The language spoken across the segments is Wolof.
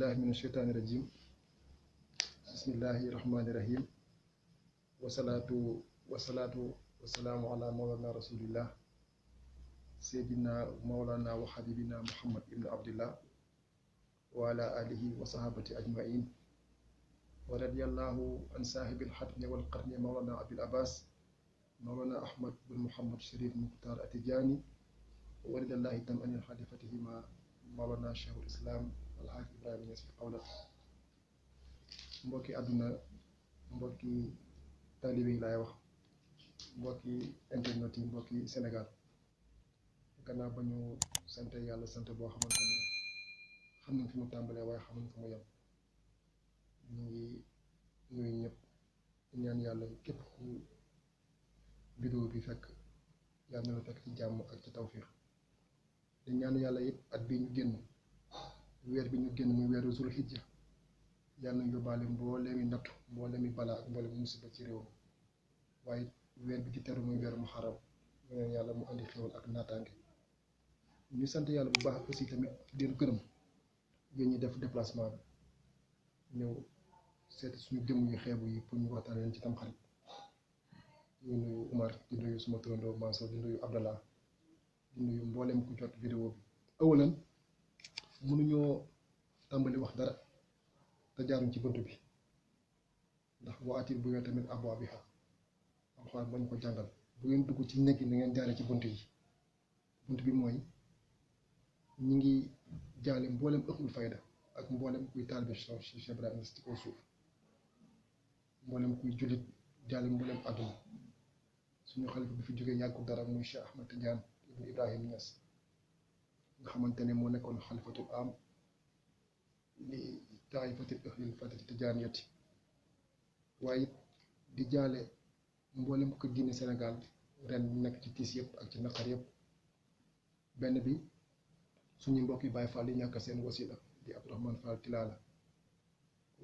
بالله من الشيطان الرجيم بسم الله الرحمن الرحيم والصلاة والسلام على مولانا رسول الله سيدنا مولانا وحبيبنا محمد بن عبد الله وعلى آله وصحابته أجمعين ورضي الله عن صاحب الحتم والقرن مولانا أبي العباس مولانا أحمد بن محمد شريف مختار التجاني ورضي الله تم عن خليفتهما مولانا شيخ الإسلام الحاج إبراهيم Niass fi Kaolack mbokki àdduna mbokki taalibe yi laay wax mbokki internet yi mbokki Sénégal gannaaw ba ñu sant yàlla sant boo xamante ne xam nañ fi mu tàmbalee waaye xam nañ fi mu yem ñu ngi nuyu ñëpp ñaan yàlla képp ku vidéo bi fekk yàlla na la fekk ci jàmm ak ci tawfiix di ñaan yàlla it at bi ñu génn weer bi ñu génn muy weeru Zul Hijja yàlla na yóbbaale mbooleemi nattu mbooleemi balaa ak mbooleemi musiba ci réew mi waaye weer bi ci teru muy weeru Muharram ñaan yàlla mu andi xéwal ak naataange ñu sant yàlla bu baax aussi tamit di leen gërëm yéen ñi def déplacement bi ñëw seeti suñu jëmm yu xeebu yi pour ñu waxtaan leen ci Tamxarit ñu nuyu Umar di nuyu suma turandoo Mansour di nuyu Abdallah di nuyu mboolem ku jot vidéo bi awalan mënuñoo tàmbali wax dara te jaaruñ ci bunt bi ndax wa atir bu ngeen tamit abwaabiha alxuraan bañ ko jàngal bu ngeen dugg ci nekk na ngeen jaare ci bunt yi bunt bi mooy ñi ngi jaale mboolem ëxlul fayda ak mboolem kuy taalibe Cheikh Ibrahima Niass ci kaw suuf mboolem kuy jullit jaale mboolem àdduna suñu xalifa bi fi jógee yàggul dara muy Cheikh Ahmed Tidiane ibn Ibrahim Niass nga xamante ne moo nekkoon xalifatul am li taifatil ahlil fatati tijaaniyati waaye it di jaale mboolem ko diine Sénégal ren nekk ci tiis yëpp ak ci naqar yëpp benn bi suñu mbokk yi Baay Faal yi ñàkk seen wasila di Abdourahmane Fall Tilala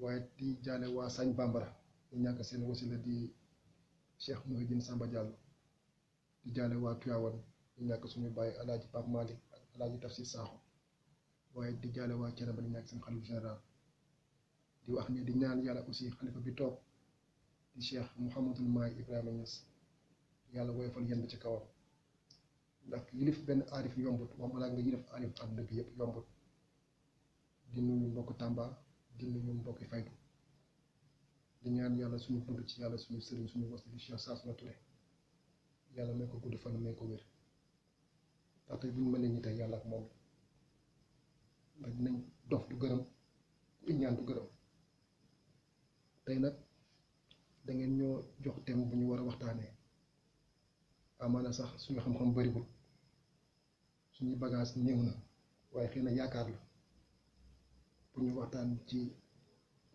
waaye di jaale waa Sañ Bambara ñu ñàkk seen wasila di Cheikh Mouhidine Samba Diallo di jaale waa Tiwaawan ñu ñàkk suñu baay Alaaji Pape Malick ak Alaaji Tafsir Sakho waaye di jaale waa Thiénaba di ñàkk seen xalifa général di wax ne di ñaan yàlla aussi xalifa bi toog di Cheikh Mouhamadul Maay Ibrahima Niass yàlla woyofal yéen bi ci kawam ndax yilif benn aarif yombut wax balaa nga yilif aarif àdduna bi yëpp yombut di nuyu mbokk Tamba di nuyu mbokki Faydu di ñaan yàlla suñu dund ci yàlla suñu sëriñ suñu was di Cheikh Saasuna Touré yàlla may ko gudd fan may ko wér ndax tey bu ñu mënee ñi tey yàlla ak moom ndax dinañ dof du gërëm ku ñaan du gërëm tey nag da ngeen ñoo jox thème bu ñu war a waxtaanee amaana sax suñu xam-xam bariwul suñu bagage néew na waaye xëy na yaakaar la pour ñu waxtaan ci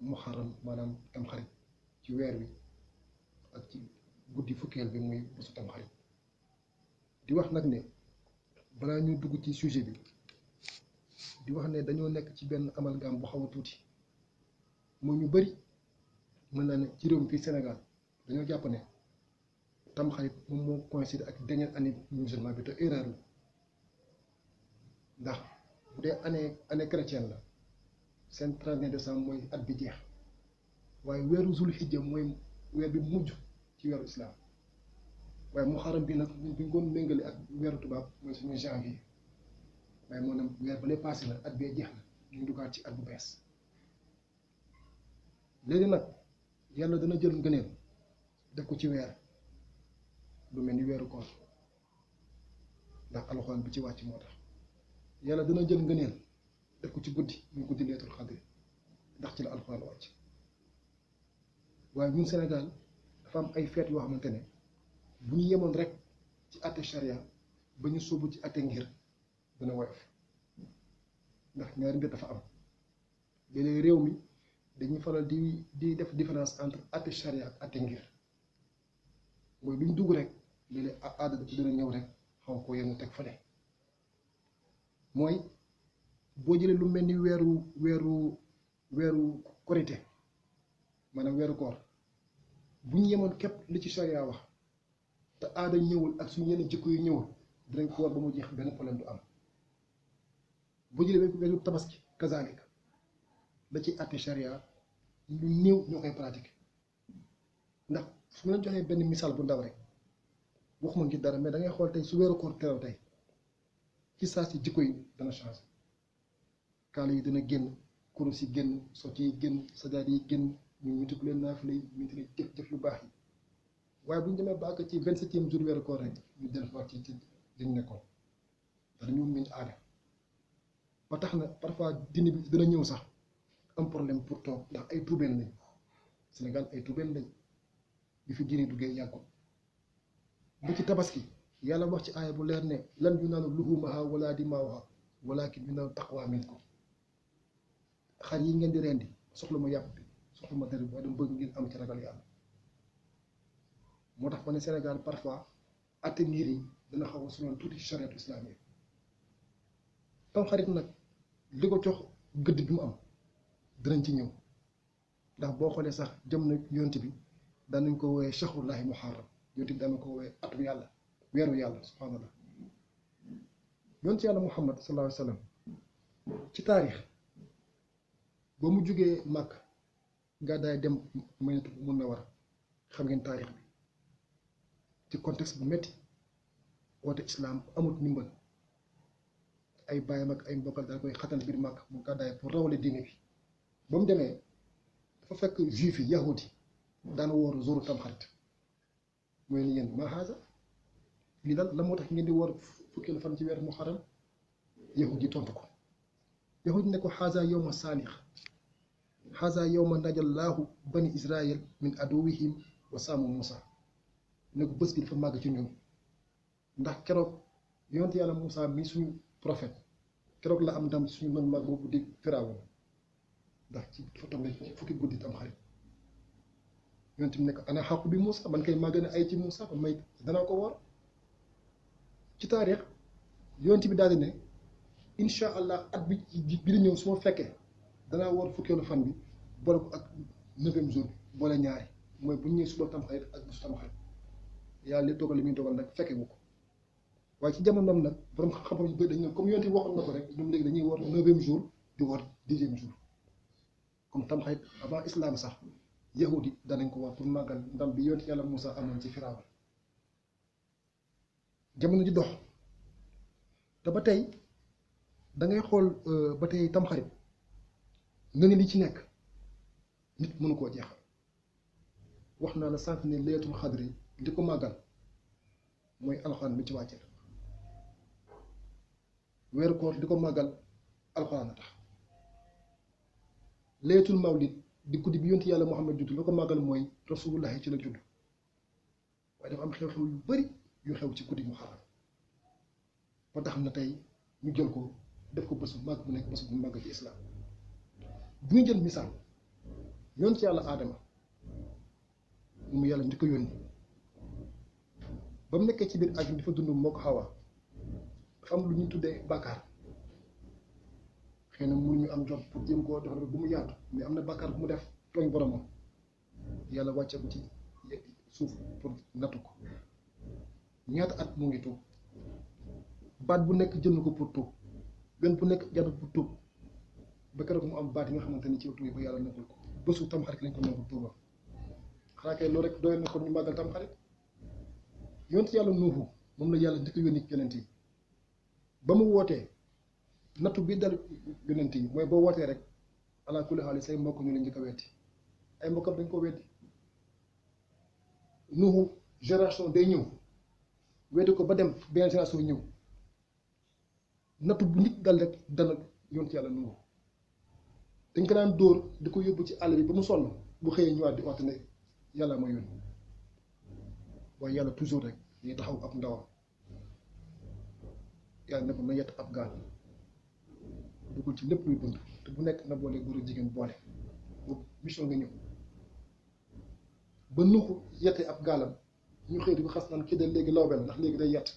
muharram maanaam Tamxarit ci weer wi ak ci guddi fukkeel bi muy bésu Tamxarit di wax nag ne balaa ñu dugg ci sujet bi di wax ne dañoo nekk ci benn amalgame bu xaw a tuuti mooy ñu bari mën naa ne ci réew mi fii Sénégal dañoo jàpp ne Tamxarit moom moo coïncide ak dernière année musulman bi te erreur la ndax bu dee année chrétienne la seen 31 décembre mooy at bi jeex waaye weeru Zul Hijja mooy weer bi mujj ci weeru islam waaye Muharram bi nag bu ñu ko méngale ak weeru tubaab mooy suñu janvier waaye moo ne weer ba lay passé na at bee jeex na ñu duggaat ci at bu bees léegi nag yàlla dana jël ngëneel def ko ci weer lu mel ni weeru koor ndax alxuraan bi ci wàcc moo tax yàlla dana jël ngëneel def ko ci guddi muy guddi leetul xadri ndax ci la alxuraan wàcc waaye ñun Sénégal dafa am ay feet yoo xamante ne bu ñu yemoon rek ci àtte charia ba ñu sóobu ci àtte ngir dana woyof ndax ñaari mbir dafa am léeg-léeg réew mi dañuy faral di def différence entre àtte charia ak àtte ngir mooy lu ñu dugg rek léeg-léeg aada dina ñëw rek xaw ko yéen teg fële mooy boo jëlee lu mel ni weeru korité maanaam weeru koor bu ñu yemoon képp li ci charia wax te aada ñëwul ak suñu yenn jikko yu ñëwul dinañ ko war ba mu jeex benn problème du am boo jëlee weeru tabaski kazaalika la ci àtte charia lu néew ñoo koy pratiquer ndax su ma leen joxee benn misaal bu ndaw rek waxuma ngir dara mais da ngay xool tey su weeru koor teew tey ci saa si jikko yi dana changé kaala yi dana génn kurus yi génn socc yi génn sajaat yi génn ñu mutiku leen naafila yi ñu leen jëf yu baax yi waaye bu ñu demee ba àgg ci 27e jour weeru koor rek ñu delluwaat ci liñ nekkoon ndax dañu miin aada ba tax na parfois dina bi dana ñëw sax am problème pour toog ndax ay tuubeen lañ Sénégal ay tuubeen lañ bi fi diine duggee yàggul bu ci tabaski yàlla wax ci aaya bu leer ne lan yunaalu luhuumuhaa wala dimaa'uhaa walaakin yunaalu taqwaa minkum xar yi ngeen di rendi soxla ma yàpp bi soxla ma dara waaye dama bëgg ngeen am ci ragal yàlla moo tax ma ne Sénégal parfois atte niir yi dana xaw a sonal tuuti chariatu islamique tam xarit nag li ko jox gëdd bi mu am dinañ ci ñëw ndax boo xoolee sax jëm na yonent bi daanañ ko woowee shahrullahi muharram yonent bi daanañ ko woowee atu yàlla weeru yàlla subhaanallah yonent yàlla muhammad sallallahu alayhi wa sallam ci taarix ba mu jógee màkk gàddaay dem Madinatu Munawwara xam ngeen taarix bi ci contexte bu metti woote islam amut ndimbal ay baayam ak ay mbokkal daal koy xatal biir màkk mu gàddaay pour rawale diine bi ba mu demee dafa fekk juif yi yahudi daan woor jouru tamxarit mooy ni yéen maa haasa lii daal la moo tax ngeen di woor fukkeelu fan ci weer muharram yahudi yi tontu ko yahudi ne ko haasa yowma saalix haasa yowma najallaahu bani israil min aduwihim wa saamu Musa ne ko bés bi dafa màgg ci ñun ndax keroog yonent yàlla Musa mi suñu prophète keroog la am ndam suñu noonu mag boobu di Firawna ndax ci dafa tombé ci fukki guddi tam xarit yonent bi ne ko ana xaqu bi Musa man kay maa gën a ay ci Musa kon may danaa ko woor ci taarix yonent bi daal di ne incha allah at bi di ñëw su ma fekkee danaa woor fukkeelu fan bi boole ko ak 9e jour bi boole ñaari mooy bu ñu ñëwee suba tam xarit ak bisu tam xarit yàlla li dogal li muy dogal nag fekke wu ko waaye ci jamonoom nag borom xam-xam yu bëri dañu ne comme yonent bi waxoon na ko rek ñoom léegi dañuy woor 9e jour di woor 10e jour comme tam xarit avant islam sax yahudi danañ ko wax pour màggal ndam bi yonent yàlla Moussa amoon ci Firawna jamono ji dox te ba tey da ngay xool ba tey tam xarit nga ne li ci nekk nit mënu koo jeexal wax naa la sànq ne laylatul xadri li ko màggal mooy alxuraan bi ci wàccee weeru koor li ko màggal alxuraan a tax laylatul mawlid di guddi bi yonti yàlla Muhammad judd li ko màggal mooy rasulullahi ci la judd waaye dafa am xew-xew yu bari yu xew ci guddi muharram ba tax na tey ñu jël ko def ko bés bu màgg bu nekk bés bu màgg ci islam bu ñu jël misaal yonti yàlla aadama mu yàlla njëkk a yónni ba mu nekkee ci biir àdduna dafa dund moo ko Hawa dafa am lu ñuy tuddee bàkkaar xëy na mënuñu am jot pour jéem koo defar bu mu yaatu mais am na bàkkaar bu mu def tooñ boromam yàlla wàcce ko ci suuf pour nattu ko ñaata at mu ngi tuub baat bu nekk jël na ko pour tuub benn bu nekk jàll pour tuub ba keroog mu am baat yi nga xamante ni ci tuub ba yàlla nangul ko bésu tamxarit lañ ko nangul tuubam xanaa kay loolu rek doy na ko ñu màggal tamxarit yonent yàlla Nuuhu moom la yàlla njëkk a yónni yonent yi ba mu wootee nattu bi dal yonent yi mooy boo wootee rek ala kulli xaali say mbokk ñu la njëkk a weddi ay mbokkam dañ ko weddi Nuuhu génération day ñëw weddi ko ba dem beneen génération ñëw nattu bu nit dal rek dal yonent yàlla Nuuhu dañ ko daan dóor di ko yóbbu ci àll bi ba mu sonn bu xëyee ñëwaat di waxte ne yàlla ma yónni waaye yàlla toujours rek day taxaw ab ndawam yàlla ne ko na yett ab gaal duggul ci lépp luy dund te bu nekk na boole góor ak jigéen boole boobu mission nga ñëw ba Nuuxu yettee ab gaalam ñu xëy di ko xas naan kii de léegi lawbel ndax léegi day yett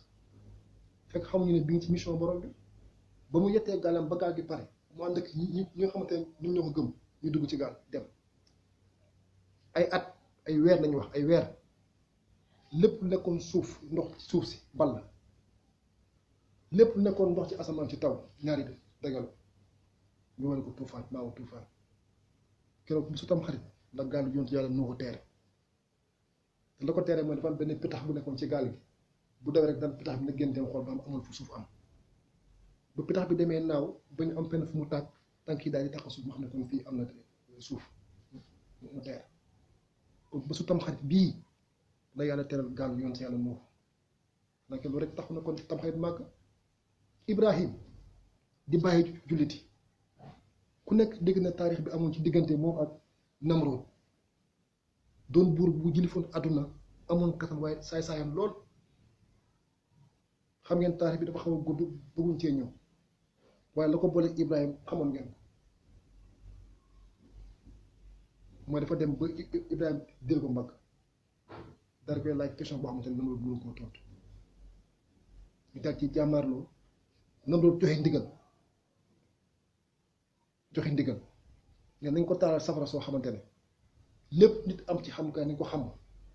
fekk xamuñu ne bi ngi ci mission borom bi ba mu yettee gaalam ba gaal gi pare mu ànd ak ñi nga xamante ne ñun ñoo ko gëm ñu dugg ci gaal dem ay at ay weer lañu wax ay weer lépp nekkoon suuf ndox ci suuf si ball lépp nekkoon ndox ci asamaan ci taw ñaari dagaloo ñu wane ko tuufaan maawu tuufaan keroog bisu tam xarit la gaal yontu yàlla noo ko teere te la ko teere mooy dafa am benn pitax bu nekkoon ci gaal gi bu dawee rek daan pitax bi na génn dem xool ba am amul fu suuf am ba pitax bi demee naaw ba ñu am fenn fu mu tàkk tànk yi daal di tax suuf ma xam ne kon fii am na suuf mu teer kon bésu tam xarit bii la yàlla teral gaal yoon si yàlla Nuux nag loolu rek taxu na kon tam xarit màgg Ibrahim di bàyyi julliti ku nekk dégg na taarix bi amoon ci diggante moom ak Namrood doon buur bu jilifoon àdduna amoon katam waaye saay-saayam lool xam ngeen taarix bi dafa xaw a gudd bëgguñ cee ñëw waaye la ko boole Ibrahim xamoon ngeen ko mooy dafa dem ba Ibrahim dil ko mbagg dara koy laaj question boo xamante ne Namrood mënu koo tontu ñu daal ci jàmmaarloo Namrood joxe ndigal ne nañ ko taalal safara soo xamante ne lépp nit am ci xam ka nañ ko xam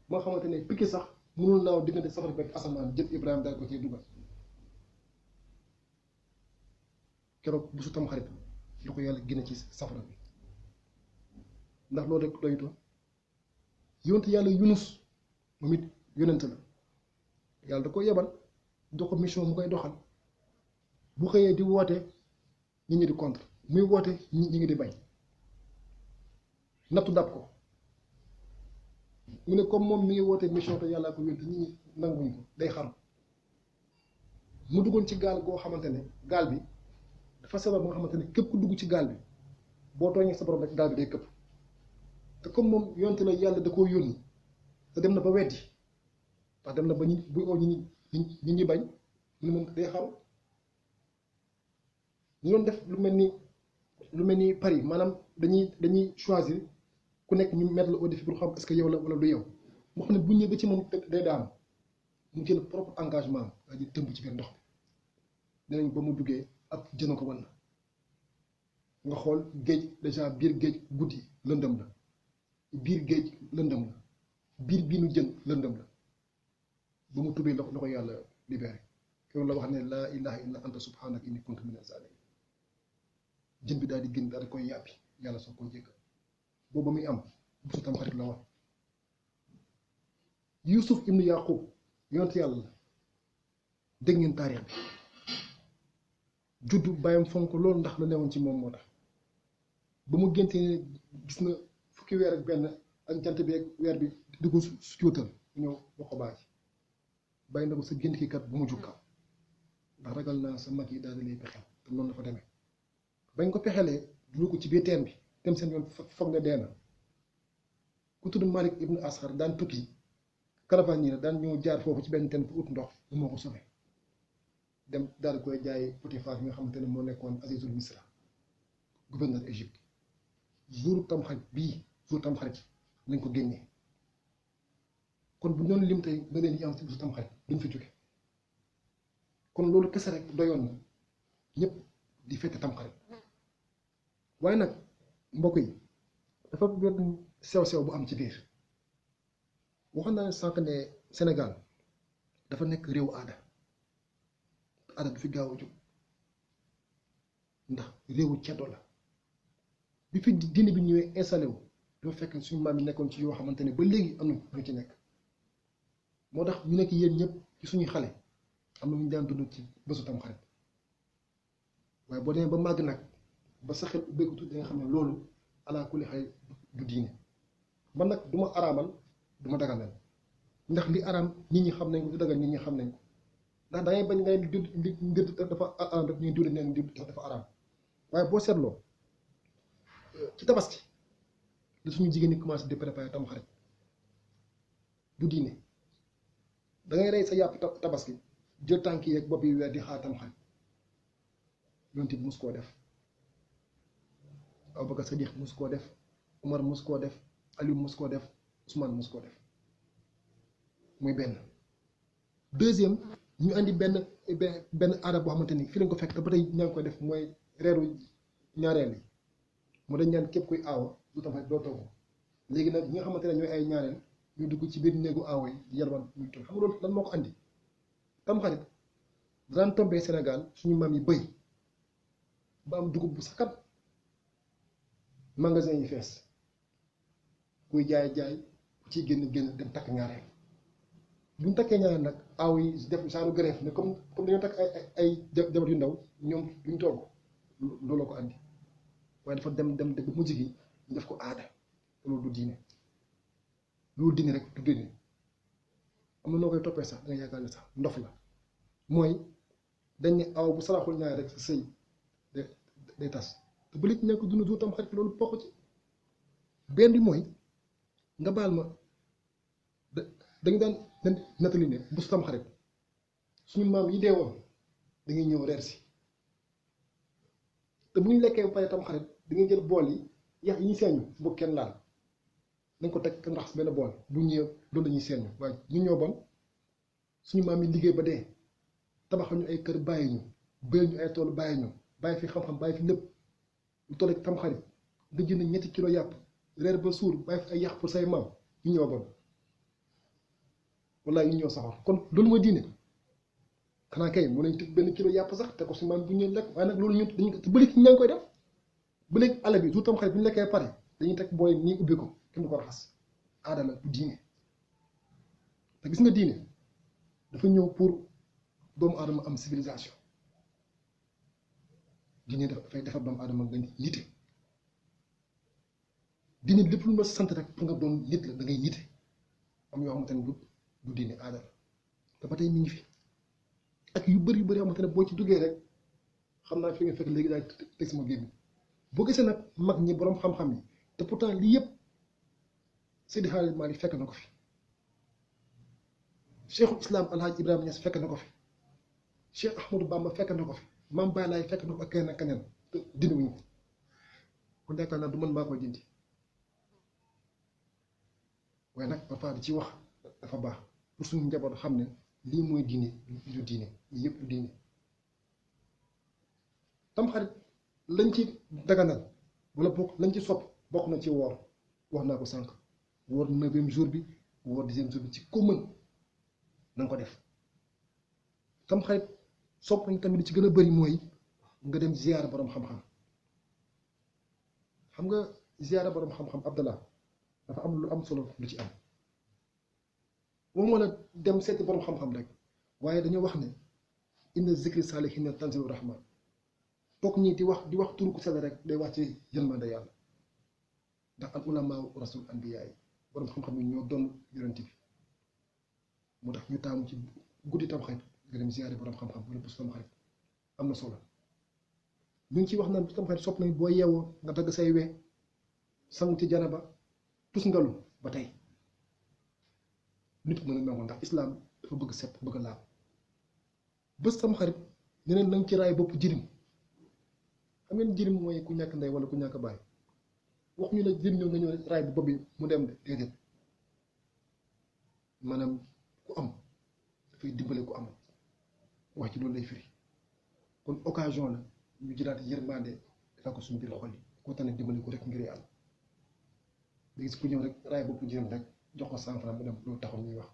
moo xamante ne picc sax mënul naaw diggante safara bi ak asamaan jël Ibrahima daal ko ciy dugal keroog bisu tam xarit lu ko yàlla génne ci safara bi ndax loolu rek doyutoon yonent yàlla Yunus moom it yonent la yàlla da ko yebal jox ko mission mu koy doxal bu xëyee di woote nit ñi di contre muy woote ñi ngi di bañ nattu dab ko mu ne comme moom mi ngi woote mission te yàllaa ko yónni nit ñi nanguñ ko day xaru mu duggoon ci gaal goo xamante ne gaal bi dafa sabab ba nga xamante ne képp ku dugg ci gaal bi boo tooñee sa borom rek gaal bi day këpp te comme moom yonte la yàlla da koo yónni te dem na ba weddi ndax dem na ba ñi bu oo ñi bañ mu ne moom day xaru ñu doon def lu mel ni Paris maanaam dañuy choisir ku nekk ñu mettre la au défi pour xam est-ce que yow la wala du yow moo xam ne bu ñëwee ba ci moom day daanu mu jël propre engagement daal di tëmb ci biir ndox mi dinañ ba mu duggee ak jën ko wan na nga xool géej déjà biir géej guddi lëndëm la biir géej lëndëm la biir nu jën lëndëm la ba mu tubbee la ko yàlla libéré yow la wax ne laa ilaha illa anta subhanaka inni kuntu mina zalimin jën bi daal di génn daal di koy yàppi yàlla soo koy jéggal boobu muy am bisu tam xarit la woon Yusuf ibnu Yaqub yonent yàlla la dégg ngeen taarix bi juddu bàyyam fonk loolu ndax la newoon ci moom moo tax ba mu géntee gis na fukki weer ak benn ak jant bi ak weer bi di ko sujóotal ñëw wax ko bàyyi na ko sa gént ki kat bu mu jukka ndax ragal naa sa mag yi daal di lay pexeel te noonu la fa demee bañ ko pexelee dulu ko ci biir teen bi dem seen yoon foog ne dee na ku tudd Malik ibnu Asxar daan tukki caravane yi daan ñëw jaar foofu ci benn teen bu ut ndox mu moo ko sauvé dem daal di koy jaay Potifar yi nga xamante ne moo nekkoon Azizul Misra gouverneur Égypte jour tamxarit lañ ko génnee kon bu ñoon lim tey nga leen yi am ci bisu tamxarit duñ fi jóge kon loolu kese rek doyoon na ñëpp di fête tamxarit waaye nag mbokk yi dafa benn sew-sew bu am ci biir waxoon naa ne sànq ne Sénégal dafa nekk réewu aada du fi gaaw a jóg ndax réewu ceddo la bi fi diine bi ñëwee installé wu dafa fekk suñu maam yi nekkoon ci yoo xamante ne ba léegi am na ñu ci nekk moo tax ñu nekk yéen ñëpp ci suñuy xale am na ñu daan dund ci bésu tamxarit waaye boo demee ba màgg nag ba sa xel ubbeeku tuuti nga xam ne loolu ala kulli xay du diine man nag du ma araamal du ma daganal ndax li araam nit ñi xam nañ ko li dagal nit ñi xam nañ ko ndax da ngay bañ ngay mbir dafa araam rek ñuy diwle neen di dafa araam waaye boo seetloo ci tabaski la suñu jigéen ñi commencé di préparer tamxarit du diine da ngay rey sa yàpp tabaski jël tànk yi ak bopp yi weer di xaar tamxarit yonent bi mus koo def Abubakar Sadiq mus koo def Umar mus koo def Aliou mus koo def Ousmane mus koo def muy benn deuxième ñu andi benn aada boo xamante ni fii lañ ko fekk te ba tey ñaa ngi koy def mooy reeru ñaareel yi mu dañ ñaan képp kuy aawa du tamxarit doo togg léegi nag ñi nga xamante ne ñooy ay ñaareel ñu dugg ci biir néegu aawa yi di yalwaan muy toog xam nga loolu lan moo ko andi tamxarit daan tombee Sénégal suñu maam yi ba am dugub bu sakat magasin yi fees kuy jaay ku ciy génn dem takk ñaareel bu ñu takkee ñaareel nag aaw yi def saaru grève ne comme dañoo takk ay jabar yu ndaw ñoom duñ togg looloo ko andi waaye dafa dem ba mujj gi ñu def ko aada loolu du diine loolu diine rek du diine am na noo koy toppee sax da nga yaakaar ne sax ndof la mooy dañ ne aw bu saraxul ñaareel rek sa sëy day tas te ba léegi ñàkk dund du tam xarit loolu bokk ci benn bi mooy nga baal ma dañu daan nettali ne bu su tam xarit suñu maam yi dee woon dañuy ñëw reer si te bu ñu lekkee ba pare tam xarit da ngay jël bool yi yax yi ñuy seeñu bu kenn laal nañ ko teg kenn raxas benn bool bu ñëwee loolu dañuy seeñu waaye ñu ñoo bon suñu maam yi liggéey ba dee tabaxal ñu ay kër bàyyi ñu béy ñu ay tool bàyyi ñu bàyyi fi xam-xam bàyyi fi lépp lu toll ak tam xarit nga jënd ñetti kilo yàpp reer ba suur bàyyi fi ay yàq pour say maam ñu ñoo bon wallaay ñu ñoo saxoor kon loolu mooy diine xanaa kay mu nañ teg benn kilo yàpp sax te ko si maam bu ñu lekk waaye nag loolu ñun dañu ko ba léegi ñaa ngi koy def ba léegi àll bi tout tam xarit bu ñu lekkee pare dañuy teg booy nii ubbi ko kenn du ko raxas aada la du diine te gis nga diine dafa ñëw pour doomu aadama am civilisation diine dafay defar doomu aadama nga nite diine lépp lu ma sant rek pour nga doon nit la da ngay nite am yoo xamante ne du diine aada la te ba tey mi ngi fi ak yu bëri xamante ne boo ci duggee rek xam naa fi nga fekk léegi daal teg sama gémmiñ boo gisee nag mag ñi boroom xam-xam yi te pourtant lii yëpp Seydi Hadji Malick fekk na ko fi Cheikhul Islam Alhaji Ibrahima Niass fekk na ko fi Cheikh Ahmadou Bamba fekk na ko fi Mame Baye Laye fekk na ko ak keneen ak keneen te dindi wuñ ko kon yaakaar naa du mën maa koy dindi waaye nag parfois di ci wax dafa baax pour suñu njaboot xam ne lii mooy diine du diine lii yëpp du diine tamxarit lañ ci daganal wala bokk lañ ci sopp bokk na ci woor wax naa ko sànq woor 9e jour bi woor 10e jour bi ci ko mën na nga ko def tamxarit sopp nañ tamit li ci gën a bëri mooy nga dem ziyaara borom xam-xam xam nga ziyaara borom xam-xam Abdallah dafa am lu am solo lu ci am waxuma la dem seeti borom xam-xam rek waaye dañoo wax ne inna zikri saalihiina tanzilu rahma toog ñii di wax turu ku sell rek day wàcce yërmande yàlla ndax al ulamaa rasul anbiyaa yi borom xam-xam yi ñoo doon yonent bi moo tax ñu taamu ci guddi tamxarit nga dem ziyaare borom xam-xam wala bés tamxarit am na solo ñu ngi ciy wax naan bés tamxarit sopp nañ boo yeewoo nga dagg say we sangu ci janaba tus ngalu ba tey nit mën a nangu ndax islaam dafa bëgg set bëgg laab bés tamxarit ñeneen nañ ci raay bopp jirim xam ngeen jirim mooy ku ñàkk ndey wala ku ñàkk baay wax ñu la jirim ñëw nga ñëw raay bu bopp bi mu dem de déedéet maanaam ku am dafay dimbale ku am wax ci loolu lay firi kon occasion la ñu jëlaat yërmande defal ko suñu biir xol yi koo tane dimbale ko rek ngir yàlla da gis ku ñëw rek raay bopp jirim rek jox ko 100 francs mu dem loolu taxaw ñuy wax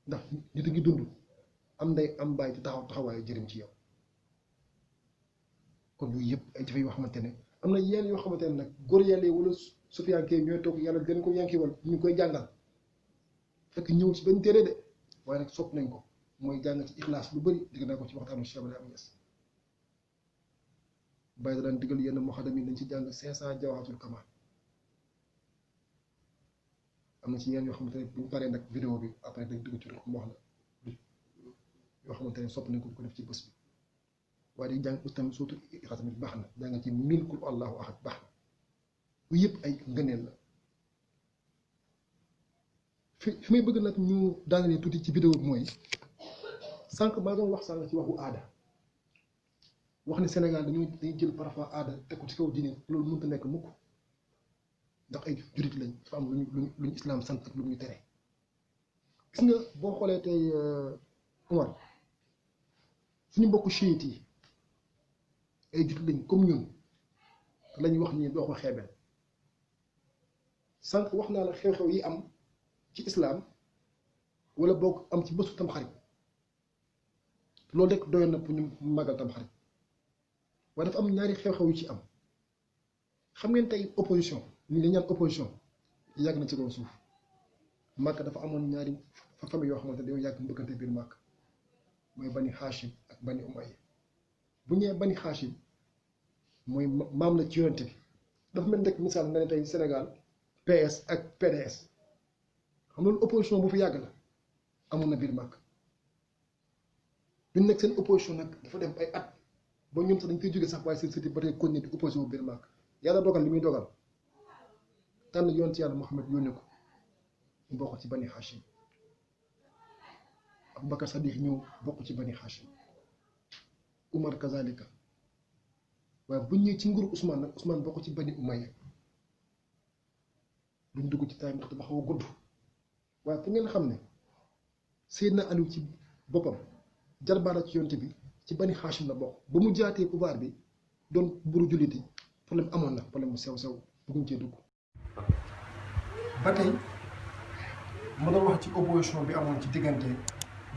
ndax nit a ngi dund am ndey am baay te taxawaayu jërim ci yow kon yooyu yëpp ay jafe yoo xamante ne am na yenn yoo xamante ne nag góor yàlla yi wala sufiyankee ñooy toog yàlla gën ko yankiwal ñu koy jàngal fekk ñëw ci benn téere de waaye nag sopp nañ ko mooy jàng ci ixlaas lu bëri digg naa ko ci waxtaanu Cheikh Ibrahima Niass bàyyi daan digal yenn muxadam yi nañ ci jàng 500 jawharatul kamal am na ci yenn yoo xamante ne bu ñu paree nag vidéo bi après dañ dugg ci mu wax la yoo xamante ne sopp nañ ko def ci bés bi waaye dañ jàng tamit surtout ixlaas tamit baax na jàng ci 1000 kul allahu ahad baax na bu yëpp ay ngëneel la fi may bëgg nag ñu daanale tuuti ci vidéo bi mooy sànq maa doon wax sànq ci waxu aada wax ne Sénégal dañuy jël parfois aada teg ko ci kaw diine loolu mënut a nekk mukk ndax ay jurit lañ dafa am luñu islaam sant ak lu ñu tere gis nga boo xoolee tey Omar suñu mbokku chiite yi ay jurit lañ comme ñun lañuy wax nii doo ko xeebeel sànq wax naa la xew-xew yi am ci islaam wala boog am ci bésu tamxarit loolu rek doyoon na pour ñu màggal tamxarit waaye dafa am ñaari xew-xew yu ci am xam ngeen tey opposition ñu li ñaan opposition yàgg na ci kaw suuf Màkk dafa amoon ñaari famille yoo xamante ne dañoo yàgg mbëkkante biir Màkk mooy bani Hachim ak bani Umayya bu ñëwee bani Hachim mooy maam la ci yonent bi dafa mel ni rek misaal nga ne tey Sénégal PS ak PDS xam nga loolu opposition bu fi yàgg la amoon na biir Màkk ñun nag seen opposition nag dafa dem ay at ba ñoom sax dañ koy jógee sax waaye seen sëti ba tey continuer di opposé wu biir Màkk yàlla dogal li muy dogal tànn yonent yàlla Muhammad yónni ko mu bokk ci bani Hachim Abubakar Sadiq ñëw bokk ci bani Hachim Umar kazalika waaye bu ñëwee ci nguuru Ousmane nag Ousmane bokk ci bani Umayya duñ dugg ci taay ndax dafa xaw a gudd waaye fu ngeen xam ne Seydina Aliou ci boppam jarbaara ci yonte bi ci bani Hachim la bokk ba mu jaatee pouvoir bi doon buru julliti problème amoon na problème bu sew sew bëgguñ cee dugg. ba tey mën a wax ci opposition bi amoon ci diggante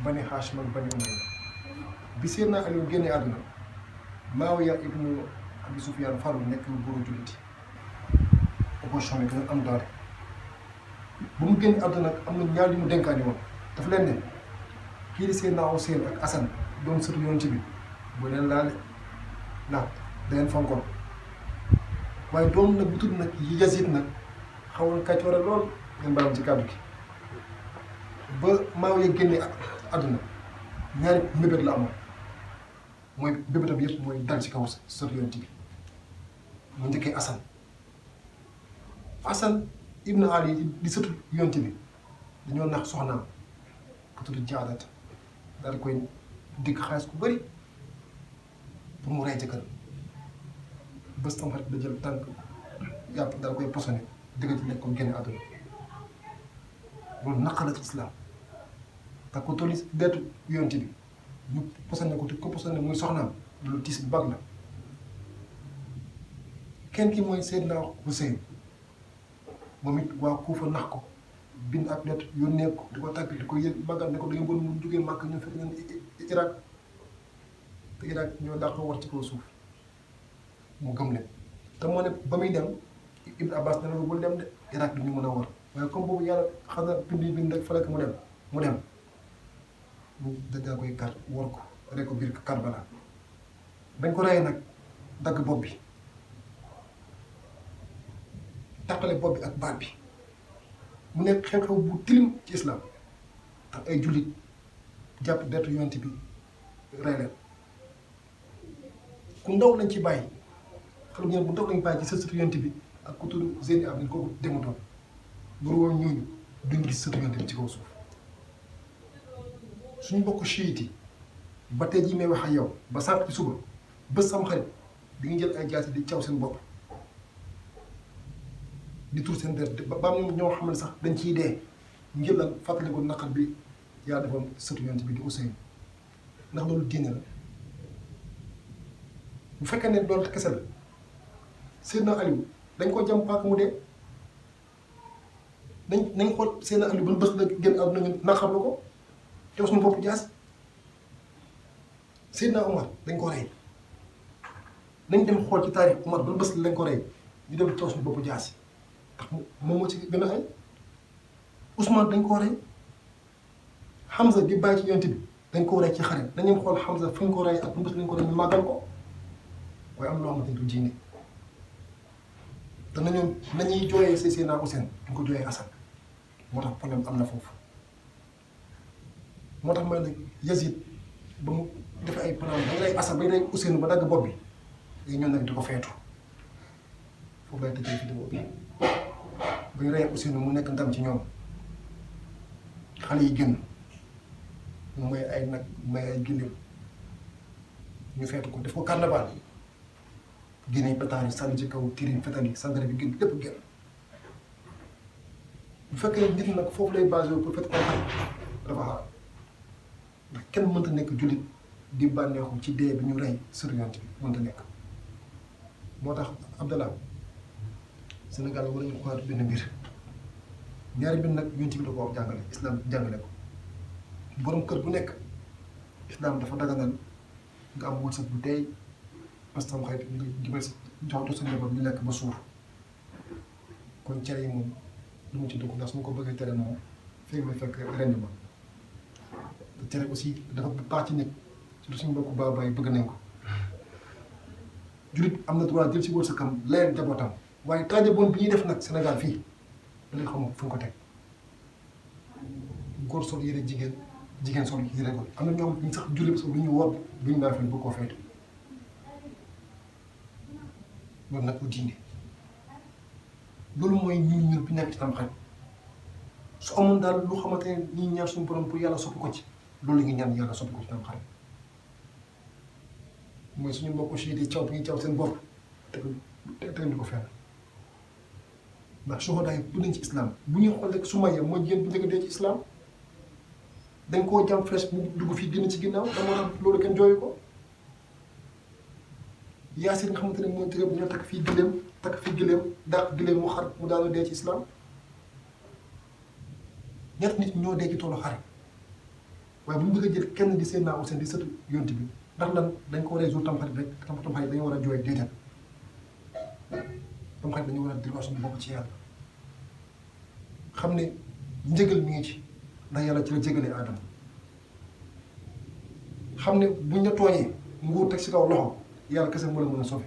bani Hachim ak bani Umayya bi Seydina Aliou génnee àdduna Muawiya ibnu Abi Sufyaan faru nekk buru julliti opposition bi gën a am doole bu mu génn àdduna nag am na ñaar yu mu dénkaani woon daf leen ne kii di Seydina Hussein ak Assane doon sëtu yonent bi bu leen laale ndax da leen fonkoon waaye doom nag bu tudd nag Yazid nag xawoon kàccoore lool ngeen baram ci kàddu gi ba Muawiya génne àdduna ñaari mébét la amoon mooy bébétam bi yëpp mooy dal ci kaw sëtu yonent bi mu njëkkee Assane ibn Ali di sëtu yonent bi dañoo nax soxnaam ku tudd Jaadat daal di koy digg xaalis ku bëri pour mu rey jëkkër bés tam xarit da jël tànk yàpp daal koy posone digg ci nekk ko génne àdduna loolu naq la ci islam te ko tolli deetu yonent bi ñu posone ko te ko posone muy soxnaam loolu tiis bu bag la kenn ki mooy Seydina Hussein moom it waa Kuufa nax ko bind ak lettre yónnee ko di ko tàgg di ko yëg màggal ne ko da ngeen bon mu jógee Màkk ñu fekk leen Irak te Irak ñoo dàq war ci kaw suuf mu gëm leen te moo ne ba muy dem Ibn Abbas ne la bul dem de Irak du ñu mën a war waaye comme boobu yàlla xam na bind rek fale ko mu dem ñu dëggaa koy kar war ko rek ko biir Karbala bañ ko reyee nag dagg bopp bi tàqale bopp bi ak baat bi mu nekk xew-xew bu tilim ci islam tax ay jullit jàpp deetu yonent bi rey leen ku ndaw lañ ci bàyyi xale bu bu ndaw lañ bàyyi ci sëtu yonent bi ak ku tudd Zeyni Abdin kooku demutoon bu woon ñooñu duñ gis sëtu yonent bi ci kaw suuf suñu bokk chiite yi ba tey jii may wax ak yow ba sànq ci suba bés sam xarit di nga jël ay jaasi di caw seen bopp di tur seen deret ba moom ñoo xam ne sax dañ ciy dee ngir lan fàttali ko naqar bi yaa defoon sëtu yonent bi di Ousseynou ndax loolu diine la bu fekkee ne loolu kese la Seydina Aliou dañ ko jam paak mu dee nañ xool Seydina Aliou ban bés la génn àdduna ñu naqar la ko te suñu bopp jaas Seydina Omar dañ ko rey nañ dem xool ci taarix Omar ban bés lañ ko rey ñu dem taw suñu bopp jaas ndax moom moo ci gën a ay Ousmane dañ koo rey Hamza di bàyyi ci yonent bi dañ koo rey ci xare nañu xool Hamza fu ñu ko rey ak mbës lañ ko rey ñu màggal ko waaye am loo xamante ni du diine te nañuy jooyee Seydina Hussein ñu ko jooyee Assane moo tax problème am na foofu moo tax may nag Yazid ba mu defee ay plan ba rey Assane ba rey Hussein ba dagg bopp bi léegi ñoom nag di ko feetu foofu lay tëjee vidéo bi ba ñu rey Hussein mu nekk ndam ci ñoom xale yi génn mu may ay nag may ay gëléem ñu feetu ko def ko carnaval génne pétard yi sànni ci kaw tirin fetal yi sangare bi génn lépp génn bu fekkee nit nag foofu lay basé pour fekk ay xarit dafa xaar ndax kenn mënta nekk jullit di bànneexu ci dee bi ñu rey sur yonent bi mënta nekk moo tax Abdallah Sénégal war nañu xoolaat benn mbir ñaari mbir nag yonent bi da ko wax jàngale islam jàngale ko borom kër bu nekk islam dafa daganal nga am wërsëg bu tey parce que xëy na dimbali si jox sa njaboot ñu lekk ba suur kon cere yi moom du ma ci dugg ndax su ma ko bëggee tere moom fekk ma fekk ren ma te tere aussi dafa baax ci nit surtout suñu mbokku baaba yi bëgg nañ ko julit am na droit jël si wërsëgam leen jabootam waaye taaja bon bi ñuy def nag Sénégal fii da ngay xam fu ñu ko teg góor sol yére jigéen jigéen sol yére góor am na ñoo xam ne sax jullit sax lu ñu woor bu ñu naafee bu ko feetu loolu nag bu diine loolu mooy ñun bi nekk ci Tamxarit su amoon daal lu xamante ne ñi ñaan suñu borom pour yàlla soppi ko ci loolu la ñuy ñaan yàlla soppi ko ci Tamxarit mooy suñu mbokku chiite caw bi ñuy caw seen bopp teguñu ko fenn ndax suhadaa yi bu nañ ci islam bu ñuy xool rek Sumayya mooy jigéen bu njëkk a dee ci islam dañ koo jam flèche mu dugg fii génn ci ginnaaw da moo tax loolu kenn jooyu ko Yaasir nga xamante ne mooy tëgg bu ñu takk fii gëléem dàq gëléem mu xar mu daanu dee ci islam ñett nit ñoo dee ci toolu xare waaye bu ñu bëgg a jël kenn di seen naaw seen di sëtu yonti bi ndax lan dañ ko waree jour Tamxarit rek Tamxarit dañu war a jooy déedéet Tamxarit dañu war a delluwaat suñu bopp ci yàlla xam ne njëgal mi ngi ci ndax yàlla ci la jégalee aadama xam ne buñ la tooñee nguur teg si kaw loxo yàlla kese moo la mën a sauver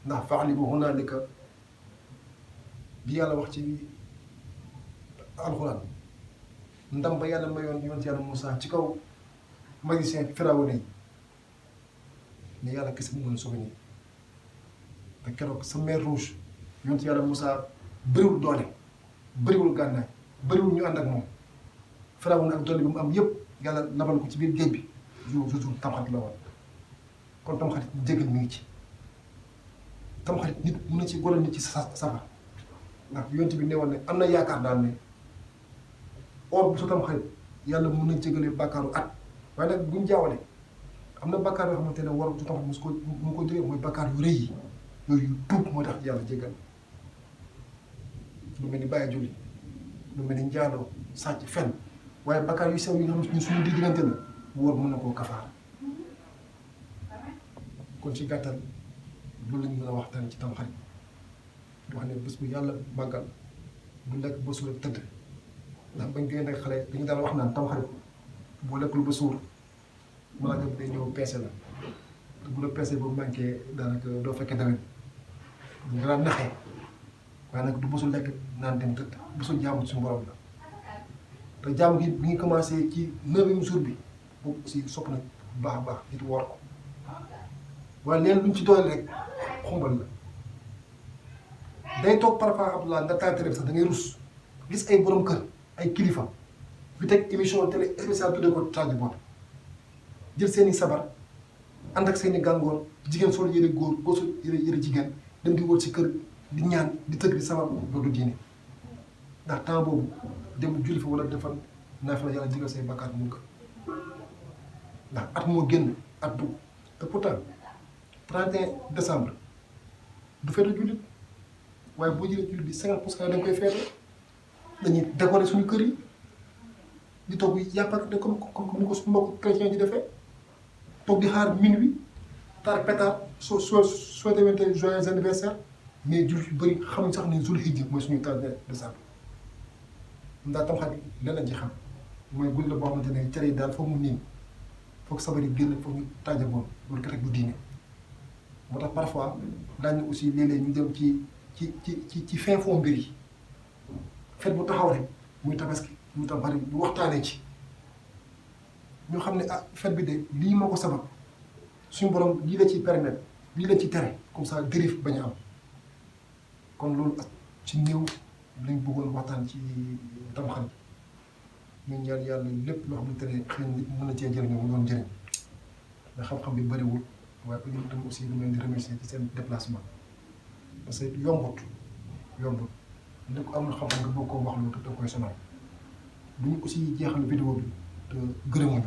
ndax fa'alimu hunaalika bi yàlla wax ci alxuraan ndam ba yàlla mayoon yonent yàlla Moussa ci kaw magicien Firawna yi ne yàlla kese moo mën a sauver nii te keroog sa mer rouge yonent yàlla Moussa bëriwul doole bëriwul gànnaay bëriwul ñu ànd ak moom Firawna ak doole bi mu am yëpp yàlla labal ko ci biir géej bi jour Tamxarit la woon kon Tamxarit jégal mi ngi ci Tamxarit nit mun na ci golal nit ci safar ndax yonent bi ne woon ne am na yaakaar daal ne or bu su Tamxarit yàlla mun na jégalee bàkkaaru at waaye nag buñ jaawale am na bàkkaar yoo xamante ne war su Tamxarit mu ko jógee mooy bàkkaar yu rëy yi yooyu tuub mooy tax yàlla jégal lu mel ni bàyyi julli lu mel ni njaaloo sàcc fen waaye bàkkaar yu sew yi nga xam ne suñu diggante la wóor mën na koo kafaar kon ci gàttal loolu lañu mën a waxtaan ci Tamxarit di wax ne bés bu yàlla màggal du lekk ba suur ak tëdd ndax bañ koy nekk xale dañu daan wax naan Tamxarit boo lekkul ba suur malaaka bi day ñëw peese la te bu la peese boobu manqué daanaka doo fekkee nawet bu nga daan naxee waaye nag du bésu lekk naan dem tëdd bésu jaamu suñu borom la te jaamu gi bi ngi commencé ci 9e jour bi boobu aussi sopp na bu baax a baax nit woor ko waaye leen luñ ci doole rek xumbal la day toog parfois Abdoulaye nga taal télé sax da ngay rus gis ay borom kër ay kilifa bi teg émission télé spéciale tuddee ko Taaja Bon jël seen i sabar ànd ak seen i gàngoor jigéen sol yëre góor góor sol yëre jigéen dem di wër ci kër di ñaan di tëgg di sabar loolu diine ndax temps boobu dem julli fa wala defal naa fa la yàlla digal say bakkaar mu ko ndax at moo génn at dugg te pourtant 31 décembre du feetu jullit waaye boo jëlee jullit bi 50% dañ koy feete dañuy décorer suñu kër yi di togg yàpp de comme ni ko suñu mbokku chrétien di defee toog di xaar minuit taal pétard souhaité wante joyeux anniversaire mais jullit yu bëri xamuñ sax ne Zul Hijja mooy suñu 31 décembre ndax Tamxarit leneen ci xam mooy guddi la boo xamante ne cere yi daal foog mu niin foog sabar yi génn foog ñu Taaja Bon loolu kat rek du diine moo tax parfois daañu aussi léeg-léeg ñu dem ci fin fond mbir yi fet bu taxaw rek muy tabaski muy Tamxarit bu waxtaanee ci ñu xam ne ah fet bi de lii moo ko sabab suñu borom lii la ci permettre lii la ci tere comme ça dérive bañ a am kon loolu ak ci néew lañ bëggoon waxtaan ci Tamxarit ñu ñaan yàlla lépp loo xamante ne xëy na nit mën na cee jëriñoo mu doon jëriñ ndax xam-xam bi bëriwul waaye pour ñu tam aussi lu leen di remercier ci seen déplacement parce que yombut li ko amul xam-xam nga bëgg koo wax lu te da koy sonal du ñu aussi jeexal vidéo bi te gërëmuñu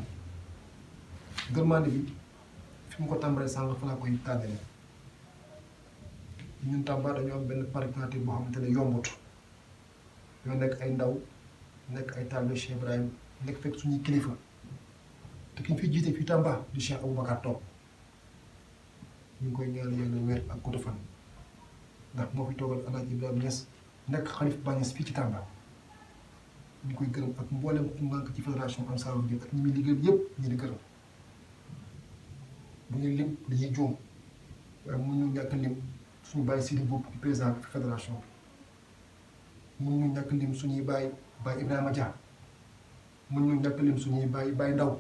gërëmaande bi fi mu ko tàmbalee sànq fa laa koy tànnee ñun Tamba dañoo am benn particularité boo xamante ne yombut ñoo nekk ay ndaw nekk ay taalibe Cheikh Ibrahim nekk fekk suñuy kilifa te ki ñu fi jiite fii Tamba di Cheikh Aboubacar Top ñu ngi koy ñaan yàlla wér ak gudd fan ndax moo fi toogal El Hadj Ibrahima Niass nekk xalif Bañes fii ci Tamba ñu koy gërëm ak mboolem ku ngànk ci fédération Ansarou Dine ak ñi muy liggéeyal yëpp ñu di gërëm bu ñuy lim dañuy juum waaye mun ñu ñàkk lim suñu bàyyi Sidi Bopp di président fédération bi mun ñu ñàkk lim suñuy bàyyi Ibrahima Dia mun ñu ñàkk lim suñuy bàyyi Ndaw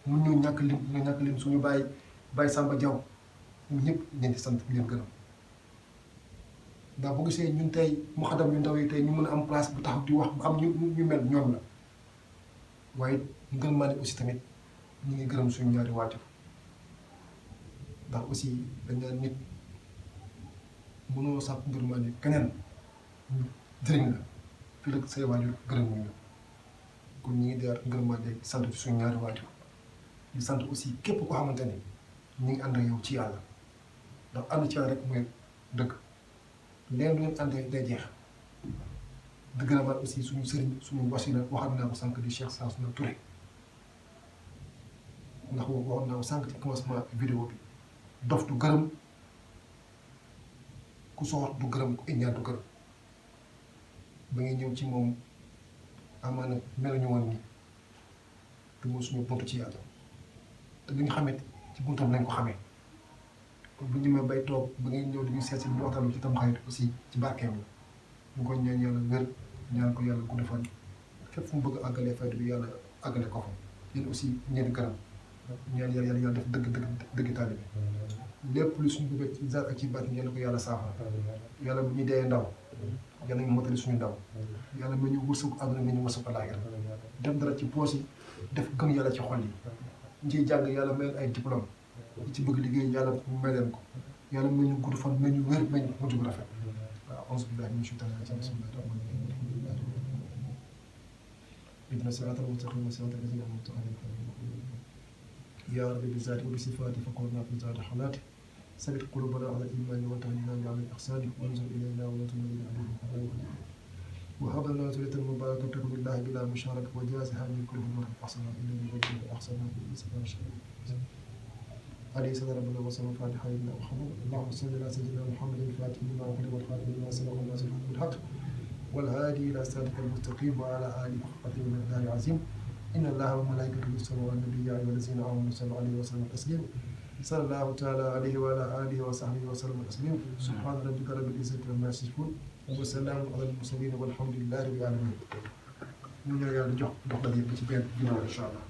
mun ñu ñàkk lim suñu bàyyi Samba Diaw ñun ñëpp ñu di sant di leen gërëm ndax bu gisee ñun tey mu xadam yu ndaw yi tey ñu mën a am place bu taxaw di wax bu am ñu mel ñoom la waaye ngën maa ne aussi tamit ñu ngi gërëm suñu ñaari waajur ndax aussi dañ naan nit mënoo sàkk ngën maa ne keneen jëriñ la fii la say waajur gërëm ñu kon ñu ngi daal ngën maa ne sant suñu ñaari waajur di sant aussi képp koo xamante ni ñu ngi ànd ak yow ci yàlla ndax ànd ci yàlla rek mooy dëgg leen lu ngeen àndee day jeex di gërëmaat aussi suñu sëriñ suñu wasila waxam naa ko sànq di Cheikh Sassou Touré ndax waxoon naa ko sànq ci commencement vidéo bi dof du gërëm ku soxor du gërëm ku iñaan du gërëm ba ngay ñëw ci moom amaana meluñu woon nii te mooy suñu buntu ci yàlla te li ñu xamee ci buntam lañ ko xamee kon bu ñu may bay toog ba ngay ñëw di ñu seet si ñu waxtaan ci tam xarit aussi ci barkeem la ñu ko ñaan yàlla wér ñaan ko yàlla gudd fan fépp fu mu bëgg a àggalee fayda bi yàlla àggale ko fa yéen aussi ñeenti gërëm ñaan yàlla def dëgg taalibe lépp lu suñu bëgg ci zaar ak ci baatin yàlla ko yàlla saafara yàlla bu ñu dee ndaw yàlla ñu motali suñu ndaw yàlla ma ñu wërsëgu àdduna ma ñu wërsëgu àllaaxira def dara ci poos yi def gëm yàlla ci xol yi ñu ciy jàng yàlla may ay diplôme ñi ci bëgg liggéey yàlla may leen ko yàlla may ñu gudd fan may ñu wér may ñu mujj bu rafet waaw auzu billaahi mina shaytaani rajiim bismillaahi rahmaani rahiim alhamdulillaahi ihdina siraatal mustaqiim siraatal laziina an'amta alayhim yaa rabbi bi zaati wa bi sifaati faqulnaa fi zaati xalaati sabit quluubanaa alal iimaani wa tahdinaa bi alal ihsaani wanzur ilaynaa wa laa tunzir alayhinaa وهب لنا ذرية مباركة تكون لله بلا مشاركة وجازها من كل مرة أحسنها إلا من وجهه أحسنها في سبحان الله عليه صلى ربنا وسلم فاتحة إلى محمد اللهم صل على سيدنا محمد الفاتح لما أغلق والخاتم لما سبق الناس بالحق والهادي إلى صراطك المستقيم وعلى آله حق قدره ومقداره العظيم إن الله وملائكته يصلون على النبي يا أيها الذين آمنوا صلوا عليه وسلموا تسليما صلى الله تعالى عليه وعلى آله وصحبه وسلم تسليما سبحان ربك رب العزة عما يصفون وسلام على المرسلين والحمد لله رب العالمين ñu ñëw yàlla jox daje bi ci benn vidéo incha allah